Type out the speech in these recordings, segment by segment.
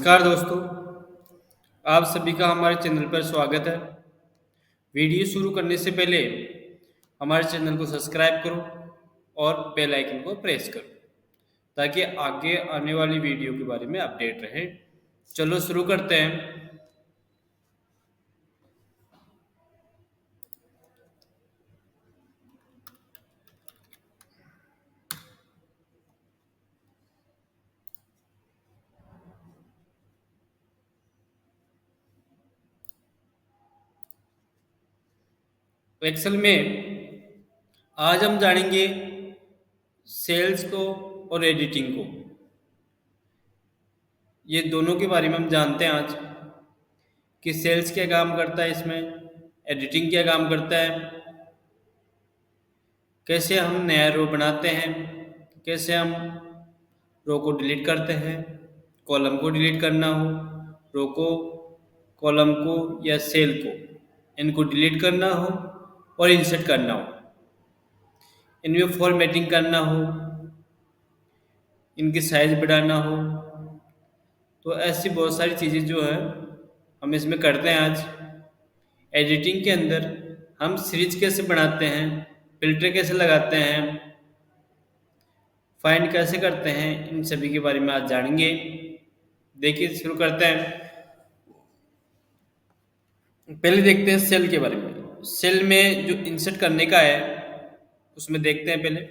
नमस्कार दोस्तों, आप सभी का हमारे चैनल पर स्वागत है। वीडियो शुरू करने से पहले हमारे चैनल को सब्सक्राइब करो और बेल आइकन को प्रेस करो ताकि आगे आने वाली वीडियो के बारे में अपडेट रहे। चलो शुरू करते हैं। एक्सेल में आज हम जानेंगे सेल्स को और एडिटिंग को। ये दोनों के बारे में हम जानते हैं आज कि सेल्स क्या काम करता है, इसमें एडिटिंग क्या काम करता है, कैसे हम नया रो बनाते हैं, कैसे हम रो को डिलीट करते हैं, कॉलम को डिलीट करना हो, रो को, कॉलम को या सेल को, इनको डिलीट करना हो और इंसर्ट करना हो, इनमें फॉर्मेटिंग करना हो, इनकी साइज बढ़ाना हो। तो ऐसी बहुत सारी चीज़ें जो है हम इसमें करते हैं आज। एडिटिंग के अंदर हम सीरीज कैसे बनाते हैं, फिल्टर कैसे लगाते हैं, फाइंड कैसे करते हैं, इन सभी के बारे में आज जानेंगे। देखिए शुरू करते हैं। पहले देखते हैं सेल के बारे में। सेल में जो इंसर्ट करने का है उसमें देखते हैं पहले।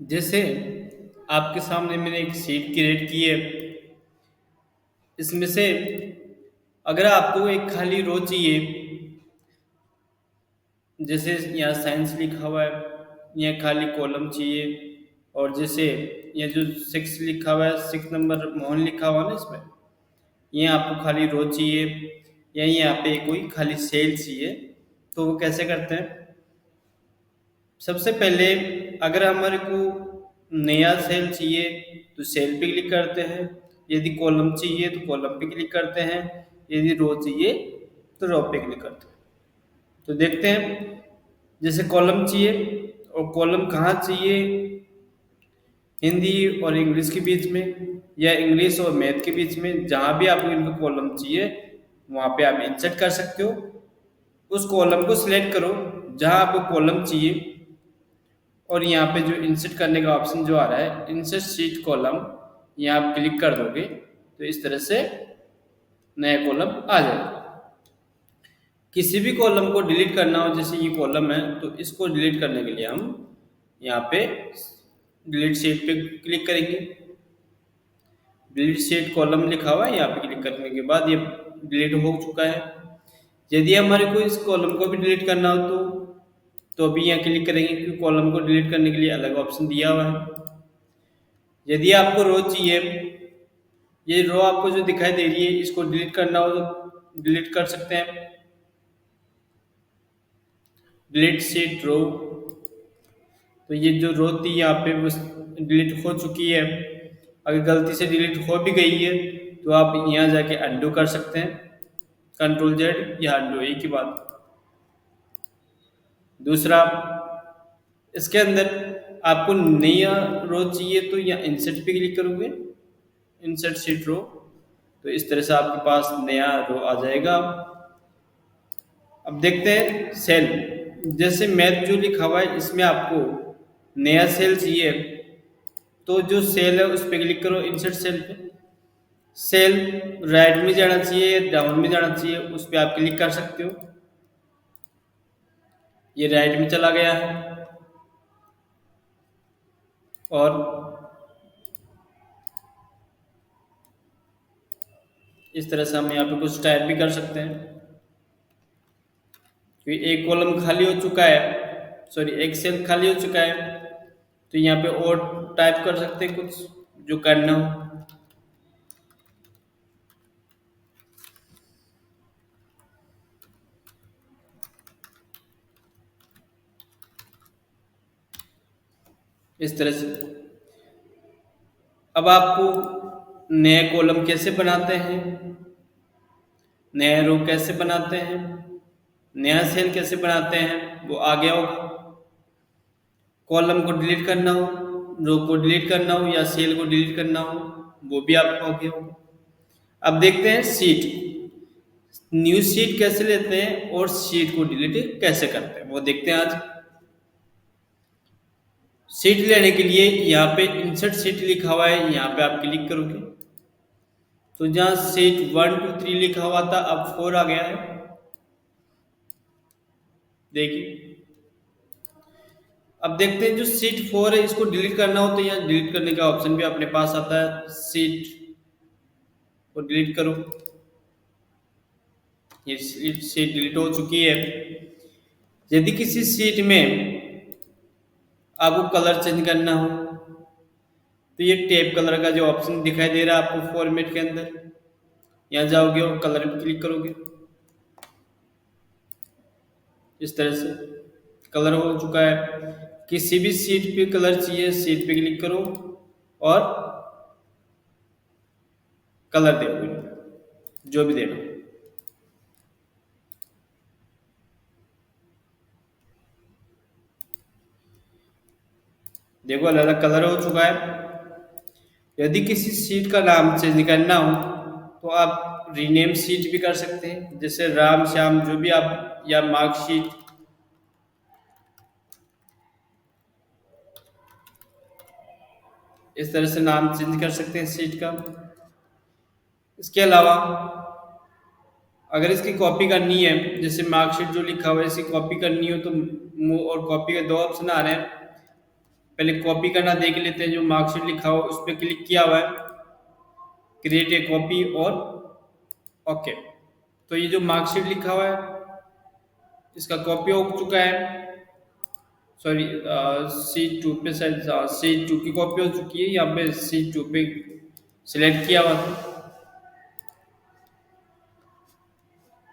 जैसे आपके सामने मैंने एक शीट क्रिएट की है। इसमें से अगर आपको एक खाली रो चाहिए, जैसे यहाँ साइंस लिखा हुआ है, यहाँ खाली कॉलम चाहिए, और जैसे ये जो 6 लिखा हुआ है, 6 नंबर मोहन लिखा हुआ है ना, इसमें ये आपको खाली रो चाहिए या यहाँ पे कोई खाली सेल चाहिए, तो वो कैसे करते हैं। सबसे पहले अगर हमारे को नया सेल चाहिए तो सेल पे क्लिक करते हैं, यदि कॉलम चाहिए तो कॉलम पे क्लिक करते हैं, यदि रो चाहिए तो रो पे क्लिक करते हैं। तो देखते हैं, जैसे कॉलम चाहिए, और कॉलम कहाँ चाहिए, हिंदी और इंग्लिश के बीच में या इंग्लिश और मैथ के बीच में, जहाँ भी आपको इनका कॉलम चाहिए वहाँ पे आप इंसर्ट कर सकते हो। उस कॉलम को सिलेक्ट करो जहाँ आपको कॉलम चाहिए, और यहाँ पे जो इंसर्ट करने का ऑप्शन जो आ रहा है, इंसर्ट शीट कॉलम, यहाँ आप क्लिक कर दोगे तो इस तरह से नया कॉलम आ जाएगा। किसी भी कॉलम को डिलीट करना हो, जैसे ये कॉलम है तो इसको डिलीट करने के लिए हम यहाँ पे डिलीट शीट पे क्लिक करेंगे। डिलीट शीट कॉलम लिखा हुआ है, यहाँ पे क्लिक करने के बाद ये डिलीट हो चुका है। यदि हमारे को इस कॉलम को भी डिलीट करना हो तो अभी यहाँ क्लिक करेंगे, क्योंकि कॉलम को डिलीट करने के लिए अलग ऑप्शन दिया हुआ है। यदि आपको रो चाहिए, ये रो आपको जो दिखाई दे रही है, इसको डिलीट करना हो तो डिलीट कर सकते हैं, डिलीट शीट रो। तो ये जो रो थी यहाँ पे वो डिलीट हो चुकी है। अगर गलती से डिलीट हो भी गई है तो आप यहाँ जाके अनडू कर सकते हैं, कंट्रोल जेड या अनडू, एक ही बात। दूसरा, इसके अंदर आपको नया रो चाहिए तो यहाँ इंसर्ट पे क्लिक करोगे, इंसर्ट शीट रो, तो इस तरह से आपके पास नया रो आ जाएगा। अब देखते हैं सेल, जैसे मैथ जो लिखा हुआ है इसमें आपको नया सेल चाहिए, तो जो सेल है उस पर क्लिक करो, इंसर्ट सेल पे। सेल राइट में जाना चाहिए, डाउन में जाना चाहिए, उस पर आप क्लिक कर सकते हो। ये राइट में चला गया है। और इस तरह से हम यहाँ पे कुछ टाइप भी कर सकते हैं, क्योंकि एक कॉलम खाली हो चुका है, सॉरी एक सेल खाली हो चुका है, तो यहाँ पे और टाइप कर सकते हैं कुछ जो करना हो। इस तरह से अब आपको नए कॉलम कैसे बनाते हैं, नया रो कैसे बनाते हैं, नया सेल कैसे बनाते हैं, वो आ गया होगा। कॉलम को डिलीट करना हो, रो को डिलीट करना हो या सेल को डिलीट करना हो, वो भी आपको आ गया होगा। अब देखते हैं सीट, न्यू सीट कैसे लेते हैं और सीट को डिलीट कैसे करते हैं, वो देखते हैं आज। सीट लेने के लिए यहाँ पे इंसर्ट सीट लिखा हुआ है, यहाँ पे आप क्लिक करोगे तो जहाँ सीट 1 2 3 लिखा हुआ था अब 4 आ गया है, देखिए। अब देखते हैं जो सीट 4 है इसको डिलीट करना हो तो यहाँ डिलीट करने का ऑप्शन भी अपने पास आता है, सीट को डिलीट करो, ये सीट डिलीट हो चुकी है। यदि किसी सीट में आपको कलर चेंज करना हो तो ये टेप कलर का जो ऑप्शन दिखाई दे रहा है आपको फॉर्मेट के अंदर, यहाँ जाओगे और कलर पे क्लिक करोगे, इस तरह से कलर हो चुका है। किसी भी सीट पे कलर चाहिए, सीट पे क्लिक करो और कलर दे जो भी देना। देखो अलग अलग कलर हो चुका है। यदि किसी सीट का नाम चेंज करना हो तो आप रीनेम सीट भी कर सकते हैं, जैसे राम श्याम जो भी आप, या मार्कशीट, इस तरह से नाम चेंज कर सकते हैं सीट का। इसके अलावा अगर इसकी कॉपी करनी है, जैसे मार्कशीट जो लिखा हुआ है इसकी कॉपी करनी हो तो मूव और कॉपी के दो ऑप्शन आ रहे हैं। पहले कॉपी करना देख लेते हैं, जो मार्कशीट लिखा हुआ उस पर क्लिक किया हुआ है, क्रिएट ए कॉपी और ओके। तो ये जो मार्कशीट लिखा हुआ है इसका कॉपी हो चुका है, सॉरी C2 पे शायद C2 की कॉपी हो चुकी है, यहाँ पे C2 पे सिलेक्ट किया हुआ था।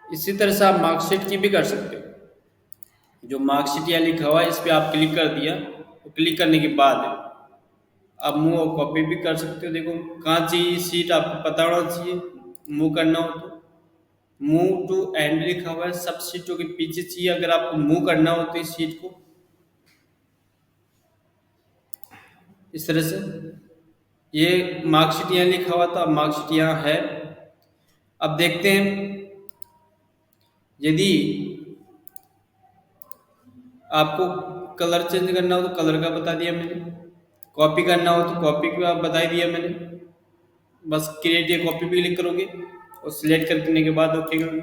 इसी तरह से आप मार्कशीट की भी कर सकते हो, जो मार्कशीट यहाँ लिखा हुआ है इस पर आप क्लिक कर दिया, तो क्लिक करने के बाद आप मूव और कॉपी भी कर सकते हो। देखो कहाँ चाहिए सीट आपको पता होना चाहिए, मूव करना हो तो मूव टू एंड लिखा हुआ है, सब सीटों के पीछे चाहिए अगर आपको मूव करना हो तो इस सीट को, इस तरह से। ये मार्कशीट यहाँ लिखा हुआ था, मार्कशीट यहाँ है। अब देखते हैं यदि आपको कलर चेंज करना हो तो कलर का बता दिया मैंने, कॉपी करना हो तो कॉपी का बता दिया मैंने। बस क्रिएट या कॉपी पे क्लिक करोगे और सिलेक्ट करने के बाद ओके करोगे।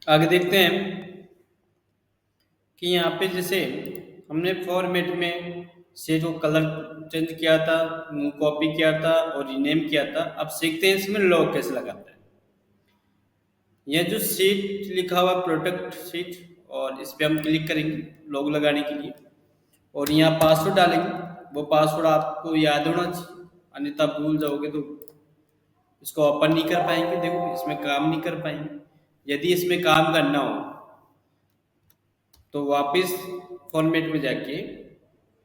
आगे देखते हैं कि यहाँ पे जैसे हमने फॉर्मेट में शीट को कलर चेंज किया था, कॉपी किया था और रीनेम किया था। अब सीखते हैं इसमें लॉग कैसे लगाते हैं। यह जो शीट लिखा हुआ प्रोटेक्ट शीट, और इस पे हम क्लिक करेंगे लॉग लगाने के लिए, और यहाँ पासवर्ड डालेंगे। वो पासवर्ड आपको याद होना चाहिए, अन्यथा भूल जाओगे तो इसको ओपन नहीं कर पाएंगे, देखो इसमें काम नहीं कर पाएंगे। यदि इसमें काम करना हो तो वापस फॉर्मेट में जाके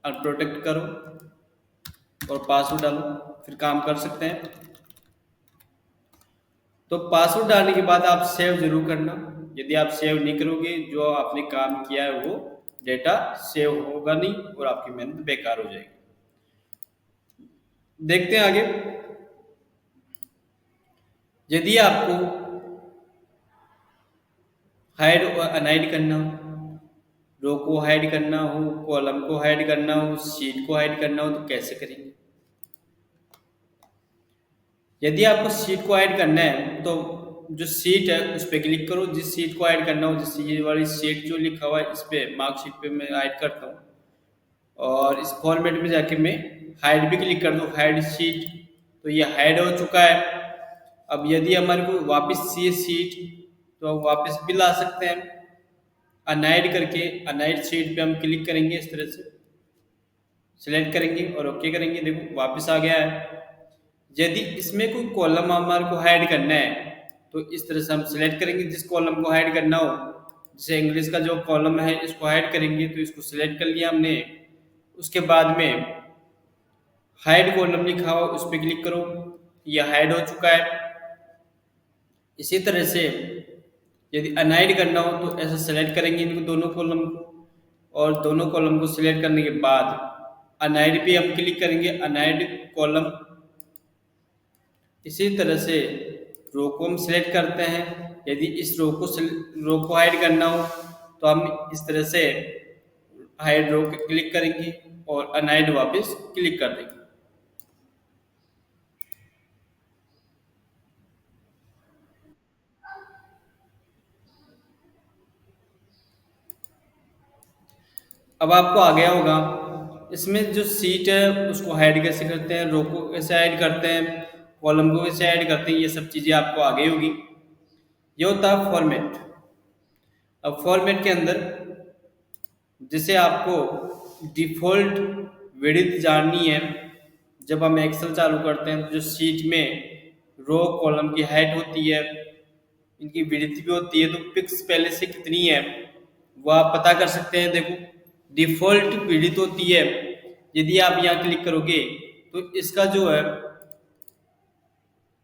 अनप्रोटेक्ट करो और पासवर्ड डालो, फिर काम कर सकते हैं। तो पासवर्ड डालने के बाद आप सेव जरूर करना। यदि आप सेव नहीं करोगे, जो आपने काम किया है वो डेटा सेव होगा नहीं और आपकी मेहनत बेकार हो जाएगी। देखते हैं आगे। यदि आपको हाइड और अनहाइड करना हो, रो को हाइड करना हो, कॉलम को हाइड करना हो, शीट को हाइड करना हो, तो कैसे करेंगे। यदि आपको शीट को ऐड करना है तो जो शीट है उस पर क्लिक करो। जिस शीट को ऐड करना हो, जैसे ये वाली शीट जो लिखा हुआ है इस पे मार्कशीट पे मैं ऐड करता हूँ, और इस फॉर्मेट में जाके मैं हाइड भी क्लिक कर दूँ, हाइड शीट, तो ये हाइड हो चुका है। अब यदि हमारे को वापस ये शीट, तो हम वापस भी ला सकते हैं। अनहाइड करके अनहाइड शीट पे हम क्लिक करेंगे, इस तरह से सिलेक्ट करेंगे और ओके करेंगे, देखो वापस आ गया है। यदि इसमें कोई कॉलम हमारे को हाइड करना है तो इस तरह से हम सिलेक्ट करेंगे जिस कॉलम को हाइड करना हो। जैसे इंग्लिश का जो कॉलम है इसको हाइड करेंगे, तो इसको सिलेक्ट कर लिया हमने। उसके बाद में हाइड कॉलम लिखा हो उस पर क्लिक करो, यह हाइड हो चुका है। इसी तरह से यदि अनहाइड करना हो तो ऐसा सेलेक्ट करेंगे इन दोनों कॉलम को, और दोनों कॉलम को सिलेक्ट करने के बाद अनहाइड पे हम क्लिक करेंगे, अनहाइड कॉलम। इसी तरह से रो को हम सिलेक्ट करते हैं। यदि इस रो को हाइड करना हो तो हम इस तरह से हाइड रो क्लिक करेंगे और अनहाइड वापस क्लिक कर देंगे। अब आपको आ गया होगा इसमें जो सीट है उसको हाइड कैसे करते हैं, रो को कैसे हाइड करते हैं, कॉलम को कैसे हाइड करते हैं, ये सब चीज़ें आपको आ गई होगी। ये होता है फॉर्मेट। अब फॉर्मेट के अंदर जैसे आपको डिफ़ॉल्ट विड्थ जाननी है, जब हम एक्सेल चालू करते हैं तो जो शीट में रो कॉलम की हाइट होती है, इनकी विड्थ भी होती है, तो पिक्स पहले से कितनी है वो आप पता कर सकते हैं। देखो डिफ़ॉल्ट विड्थ होती है, यदि आप यहाँ क्लिक करोगे तो इसका जो है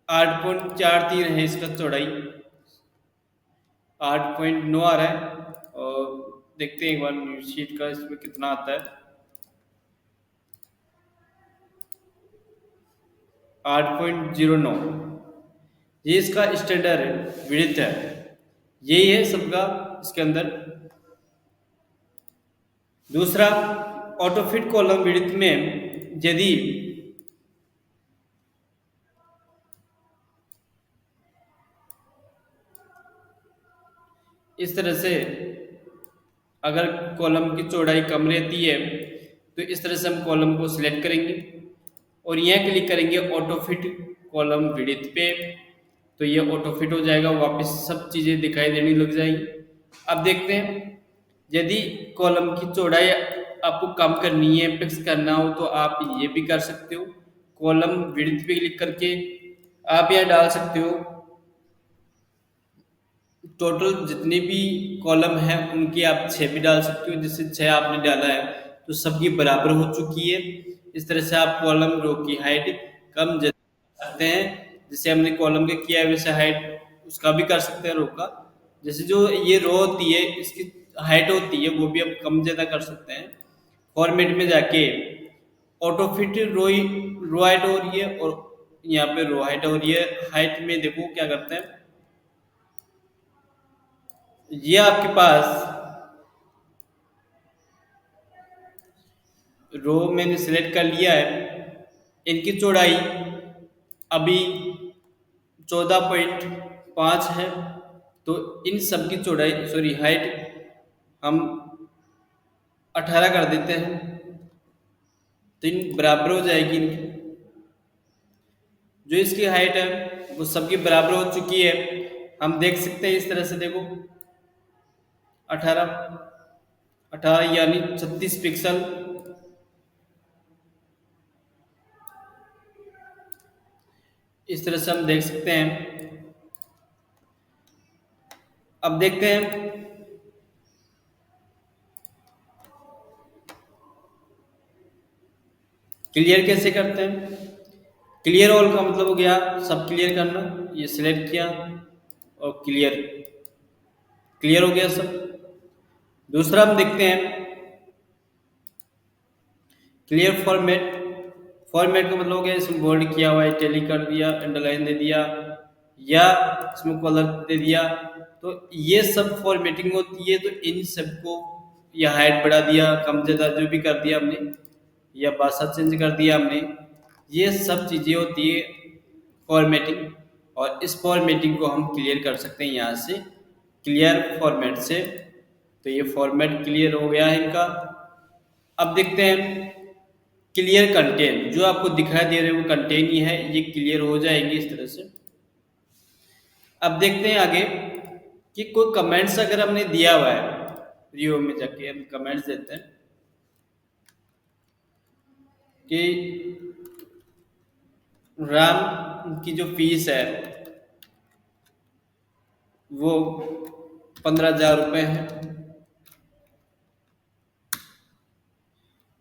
8.43 है, इसका चौड़ाई 8.9 आ रहा है। और देखते हैं एक बार न्यू शीट का इसमें कितना आता है। 8.09 ये इसका स्टैंडर्ड विड्थ है, यही है सबका इसके अंदर। दूसरा ऑटो फिट कॉलम विड्थ में यदि इस तरह से अगर कॉलम की चौड़ाई कम रहती है तो इस तरह से हम कॉलम को सिलेक्ट करेंगे और यह क्लिक करेंगे ऑटो फिट कॉलम विड्थ पे, तो ये ऑटो फिट हो जाएगा, वापस सब चीज़ें दिखाई देने लग जाएंगी। अब देखते हैं यदि कॉलम की चौड़ाई आपको कम करनी है, फिक्स करना हो, तो आप ये भी कर सकते हो। कॉलम विड्थ पे क्लिक करके आप यहाँ डाल सकते हो टोटल जितने भी कॉलम हैं उनके आप 6 भी डाल सकते हो। जैसे 6 आपने डाला है तो सबकी बराबर हो चुकी है। इस तरह से आप कॉलम रो की हाइट कम कर सकते हैं। जैसे हमने कॉलम के किया है वैसे हाइट उसका भी कर सकते हैं रो का। जैसे जो ये रो होती है इसकी हाइट होती है वो भी हम कम ज़्यादा कर सकते हैं। फॉर्मेट में जाके ऑटो फिट रो हाइट हो रही है और यहाँ पे रो हाइट हो रही है। हाइट में देखो क्या करते हैं, ये आपके पास रो मैंने सिलेक्ट कर लिया है, इनकी चौड़ाई अभी 14.5 है, तो इन सब की चौड़ाई सॉरी हाइट हम 18 कर देते हैं। तो इन बराबर हो जाएगी इनकी। जो इसकी हाइट है वो सबकी बराबर हो चुकी है। हम देख सकते हैं इस तरह से, देखो 18 18 यानी 36 पिक्सल। इस तरह से हम देख सकते हैं। अब देखते हैं क्लियर कैसे करते हैं। क्लियर ऑल का मतलब हो गया सब क्लियर करना, ये सिलेक्ट किया और क्लियर, क्लियर हो गया सब। दूसरा हम देखते हैं क्लियर फॉर्मेट। फॉर्मेट का मतलब हो गया इसमें बोल्ड किया हुआ है, टैली कर दिया, अंडरलाइन दे दिया या इसमें कलर दे दिया, तो ये सब फॉर्मेटिंग होती है। तो इन सबको या हाइट बढ़ा दिया, कम ज़्यादा जो भी कर दिया हमने, या भाषा चेंज कर दिया हमने, ये सब चीज़ें होती है फॉर्मेटिंग। और इस फॉर्मेटिंग को हम क्लियर कर सकते हैं यहाँ से, क्लियर फॉर्मेट से। तो ये फॉर्मेट क्लियर हो गया है इनका। अब देखते हैं क्लियर कंटेंट, जो आपको दिखाई दे रहे हैं वो कंटेंट ही है, ये क्लियर हो जाएंगे इस तरह से। अब देखते हैं आगे कि कोई कमेंट्स अगर हमने दिया हुआ है, रियो में जाके हम कमेंट्स देते हैं कि राम की जो फीस है वो 15,000 रुपये है,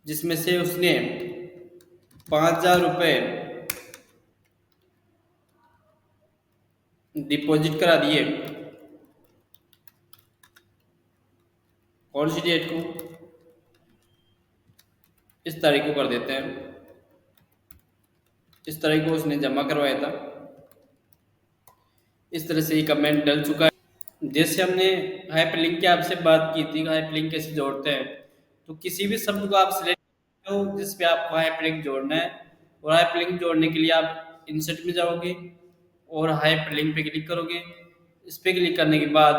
जिसमें से उसने 5,000 रुपये डिपॉजिट करा दिए। कौन सी डेट को? इस तारीख को कर देते हैं, इस तारीख को उसने जमा करवाया था। इस तरह से ये कमेंट डल चुका है। जैसे हमने हाइपरलिंक की आपसे बात की थी, हाइपरलिंक कैसे जोड़ते हैं, तो किसी भी शब्द को आप सिलेक्ट करते हो जिस पे आपको हाइपरलिंक जोड़ना है, और हाइपरलिंक जोड़ने के लिए आप इंसर्ट में जाओगे और हाइपरलिंक पे क्लिक करोगे। इस पे क्लिक करने के बाद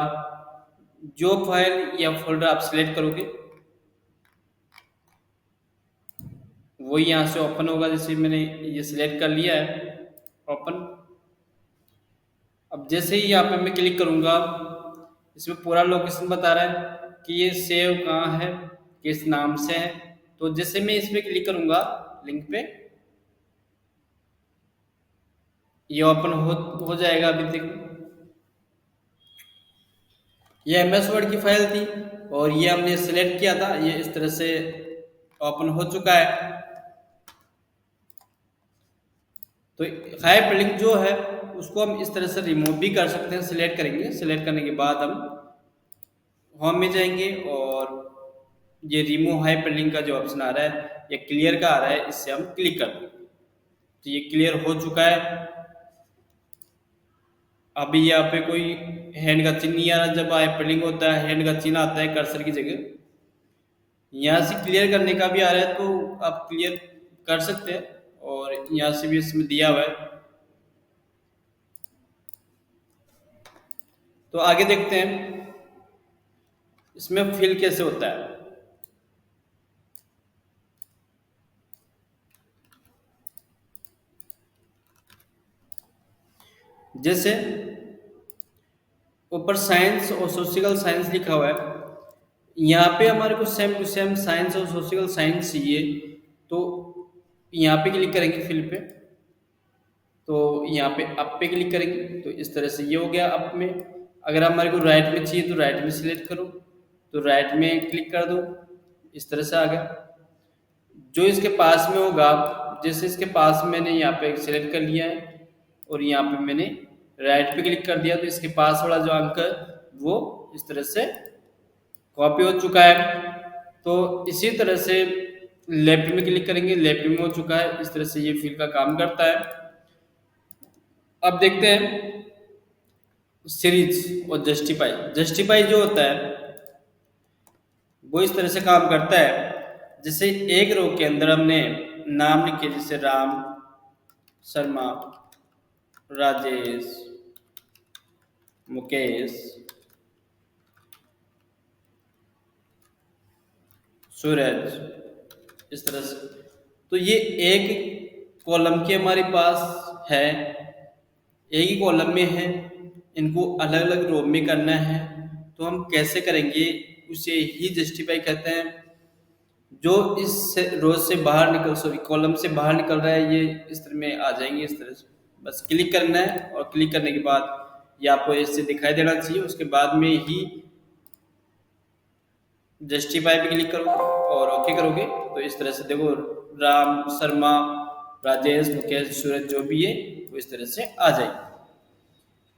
जो फाइल या फोल्डर आप सिलेक्ट करोगे वो यहाँ से ओपन होगा। जैसे मैंने ये सिलेक्ट कर लिया है, ओपन। अब जैसे ही यहाँ पे मैं क्लिक करूँगा, इसमें पूरा लोकेशन बता रहा है कि ये सेव कहाँ है, किस नाम से है। तो जैसे मैं इस पे क्लिक करूँगा लिंक पे, ये ओपन हो जाएगा। अभी तक ये एमएस वर्ड की फाइल थी और ये हमने सिलेक्ट किया था, ये इस तरह से ओपन हो चुका है। तो हाइपरलिंक जो है उसको हम इस तरह से रिमूव भी कर सकते हैं। सिलेक्ट करेंगे, सिलेक्ट करने के बाद हम होम में जाएंगे और ये रिमूव हाइपरलिंक का जो ऑप्शन आ रहा है या क्लियर का आ रहा है, इससे हम क्लिक कर देंगे। तो ये क्लियर हो चुका है। अभी यहाँ पे कोई हैंड का चिन्ह नहीं आ रहा। जब हाइपरलिंक होता है हैंड का चिन्ह आता है कर्सर की जगह। यहाँ से क्लियर करने का भी आ रहा है, तो आप क्लियर कर सकते हैं। और यहाँ से भी इसमें दिया हुआ है। तो आगे देखते हैं इसमें फिल कैसे होता है। जैसे ऊपर साइंस और सोशल साइंस लिखा हुआ है, यहाँ पे हमारे को सेम टू सेम साइंस और सोशल साइंस चाहिए। तो यहाँ पे क्लिक करेंगे फिल पे, तो यहाँ पे अप पे क्लिक करेंगे। तो इस तरह से ये हो गया अप में। अगर हमारे को राइट में चाहिए तो राइट में सिलेक्ट करो, तो राइट में क्लिक कर दो। इस तरह से आ गया। जो इसके पास में होगा, जैसे इसके पास मैंने यहाँ पे सिलेक्ट कर लिया है और यहाँ पे मैंने राइट पे क्लिक कर दिया, तो इसके पास वाला जो अंक है वो इस तरह से कॉपी हो चुका है। तो इसी तरह से लेफ्ट में क्लिक करेंगे, लेफ्ट में हो चुका है। इस तरह से ये फिल का काम करता है। अब देखते हैं सीरीज और जस्टिफाई। जस्टिफाई जो होता है वो इस तरह से काम करता है, जैसे एक रो के अंदर हमने नाम लिखे, जैसे राम शर्मा, राजेश, मुकेश, सूरज, इस तरह से। तो ये एक कॉलम के हमारे पास है, एक ही कॉलम में है, इनको अलग अलग रो में करना है। तो हम कैसे करेंगे, उसे ही जस्टिफाई कहते हैं। जो इस रो से बाहर निकल सॉरी कॉलम से बाहर निकल रहा है, ये इस तरह में आ जाएंगे, इस तरह से बस क्लिक करना है, और क्लिक करने के बाद ये आपको ऐसे दिखाई देना चाहिए। उसके बाद में ही जस्टिफाई पे क्लिक करोगे और ओके करोगे, तो इस तरह से देखो राम शर्मा राजेश मुकेश सूरज जो भी है वो इस तरह से आ जाएगी।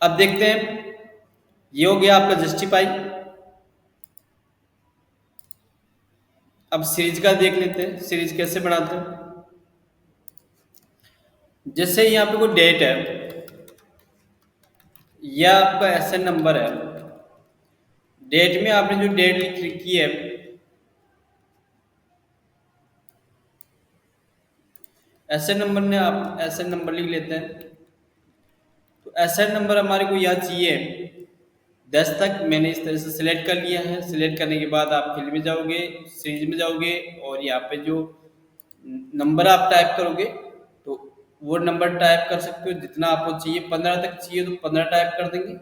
अब देखते हैं, ये हो गया आपका जस्टिफाई। अब सीरीज का देख लेते हैं, सीरीज कैसे बनाते हैं। जैसे यहाँ पे कोई डेट है, यह आपका एसएन नंबर है। डेट में आपने जो डेट लिख रखी है, एसएन नंबर ने आप एसएन नंबर लिख लेते हैं। तो एसएन नंबर हमारे को यहाँ चाहिए 10 तक। मैंने इस तरह से सिलेक्ट कर लिया है। सिलेक्ट करने के बाद आप फिल में जाओगे, सीरीज में जाओगे, और यहाँ पे जो नंबर आप टाइप करोगे, तो वो नंबर टाइप कर सकते हो जितना आपको चाहिए। 15 तक चाहिए तो 15 टाइप कर देंगे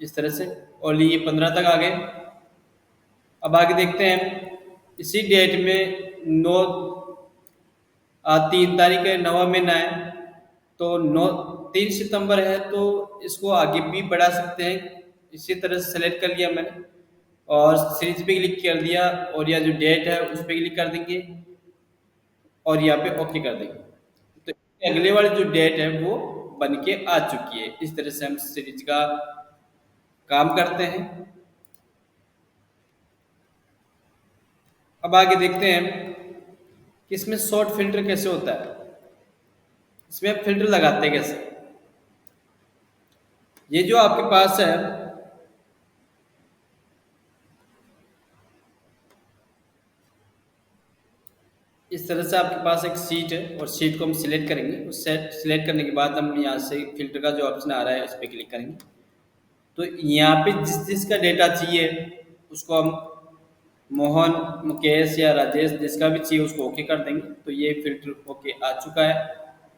इस तरह से, और ये 15 तक आ गए। अब आगे देखते हैं, इसी डेट में 3 तारीख है, 9वां महीना है, तो 3 सितंबर है, तो इसको आगे भी बढ़ा सकते हैं। इसी तरह से सेलेक्ट कर लिया मैंने और सीरीज पे क्लिक कर दिया, और यह जो डेट है उस पर क्लिक कर देंगे और यहाँ पे ओके कर देंगे। तो अगले वाली जो डेट है वो बन के आ चुकी है। इस तरह से हम सीरीज का काम करते हैं। अब आगे देखते हैं कि इसमें शॉर्ट फिल्टर कैसे होता है, इसमें आप फिल्टर लगाते हैं कैसे। ये जो आपके पास है, इस तरह से आपके पास एक सीट है, और सीट को हम सिलेक्ट करेंगे। उस सेट सिलेक्ट करने के बाद हम यहाँ से फिल्टर का जो ऑप्शन आ रहा है उस पर क्लिक करेंगे। तो यहाँ पे जिस जिसका डेटा चाहिए उसको हम मोहन मुकेश या राजेश जिसका भी चाहिए उसको ओके कर देंगे। तो ये फिल्टर ओके आ चुका है।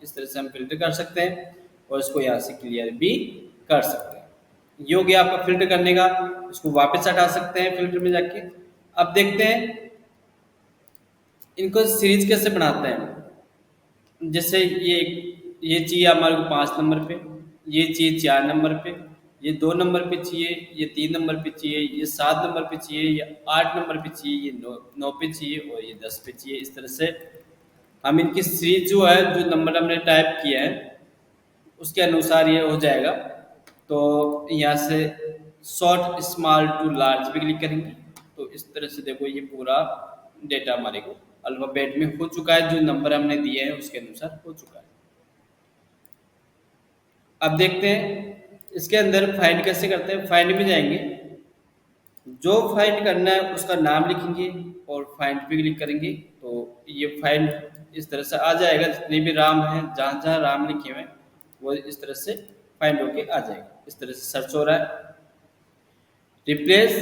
इस तरह से हम फिल्टर कर सकते हैं और इसको यहाँ से क्लियर भी कर सकते हैं। ये हो गया आपका फिल्टर करने का। इसको वापस हटा सकते हैं फिल्टर में जाके। अब देखते हैं इनको सीरीज कैसे बनाते हैं। जैसे ये चाहिए हमारे को 5 नंबर पे, ये चाहिए 4 नंबर पे, ये 2 नंबर पे चाहिए, ये 3 नंबर पे चाहिए, ये 7 नंबर पे चाहिए, ये 8 नंबर पे चाहिए, ये नौ पे चाहिए, और ये 10 पे चाहिए। इस तरह से हम इनकी सीरीज जो है, जो नंबर हमने टाइप किया है उसके अनुसार ये हो जाएगा। तो यहाँ से शॉर्ट स्मॉल टू लार्ज पे क्लिक करेंगे, तो इस तरह से देखो ये पूरा डेटा हमारे को अल्फाबेट में हो चुका है। जो नंबर हमने दिए हैं उसके अनुसार हो चुका है। अब देखते हैं इसके अंदर फाइंड कैसे करते हैं। फाइंड में जाएंगे, जो फाइंड करना है उसका नाम लिखेंगे और फाइंड पे क्लिक करेंगे, तो ये फाइंड इस तरह से आ जाएगा। जितने भी राम हैं, जहाँ जहाँ राम लिखे हुए हैं वो इस तरह से फाइंड होके आ जाएगा। इस तरह से सर्च हो रहा है। रिप्लेस,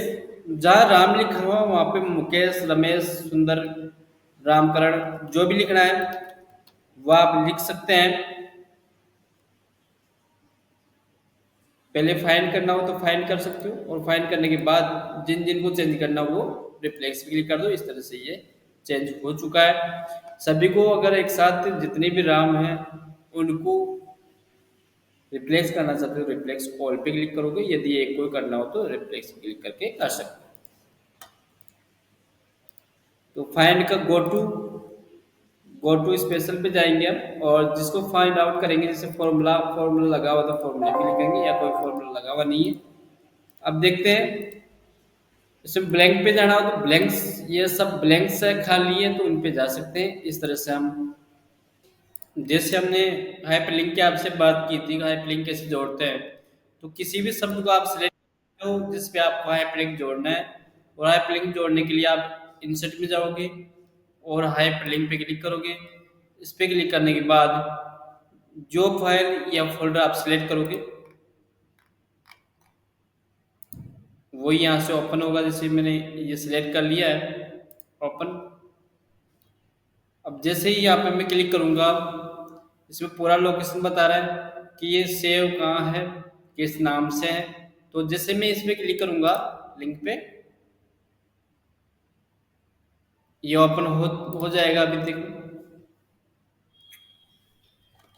जहाँ राम लिखा हुआ वहाँ पे मुकेश, रमेश, सुंदर, रामकरण जो भी लिखना है वो आप लिख सकते हैं। पहले फाइंड करना हो तो फाइंड कर सकते हो, और फाइंड करने के बाद जिन जिन को चेंज करना हो वो रिप्लेस पे क्लिक कर दो। इस तरह से ये चेंज हो चुका है। सभी को अगर एक साथ जितने भी राम हैं उनको रिप्लेस करना चाहते हो, रिप्लेस ऑल पे क्लिक करोगे। यदि एक कोई करना हो तो रिप्लेस पे क्लिक करके कर सकते हो। तो फाइंड का गो टू स्पेशल पे जाएंगे हम, और जिसको फाइंड आउट करेंगे, जैसे फॉर्मूला लगा हुआ था फॉर्मूले पे लिखेंगे, या कोई फॉर्मूला लगा हुआ नहीं है। अब देखते हैं, इसमें ब्लैंक पे जाना हो तो ब्लैंक्स, ये सब ब्लैंक्स है खाली है तो उन पे जा सकते हैं। इस तरह से हम, जैसे हमने हाइपरलिंक की आपसे बात की थी, हाइपरलिंक कैसे जोड़ते हैं, तो किसी भी शब्द को आप सिलेक्ट करते हो जिस पे आपको हाइपरलिंक जोड़ना है, और हाइपरलिंक जोड़ने के लिए आप इंसर्ट में जाओगे और हाइपरलिंक पे क्लिक करोगे। इस पे क्लिक करने के बाद जो फाइल या फोल्डर आप सिलेक्ट करोगे वो यहाँ से ओपन होगा। जैसे मैंने ये सिलेक्ट कर लिया है, ओपन। अब जैसे ही यहाँ पे मैं क्लिक करूँगा, इसमें पूरा लोकेशन बता रहा है कि ये सेव कहाँ है, किस नाम से है। तो जैसे मैं इसमें क्लिक करूँगा लिंक पे, ये ओपन हो जाएगा। अभी देखो,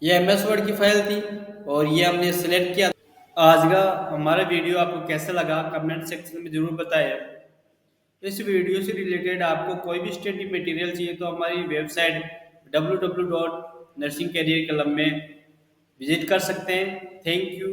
ये एमएस वर्ड की फाइल थी और ये हमने सेलेक्ट किया। आज का हमारा वीडियो आपको कैसा लगा कमेंट सेक्शन में जरूर बताएं। इस वीडियो से रिलेटेड आपको कोई भी स्टडी मटेरियल चाहिए तो हमारी वेबसाइट www.nursingcareer club में विजिट कर सकते हैं। Thank you.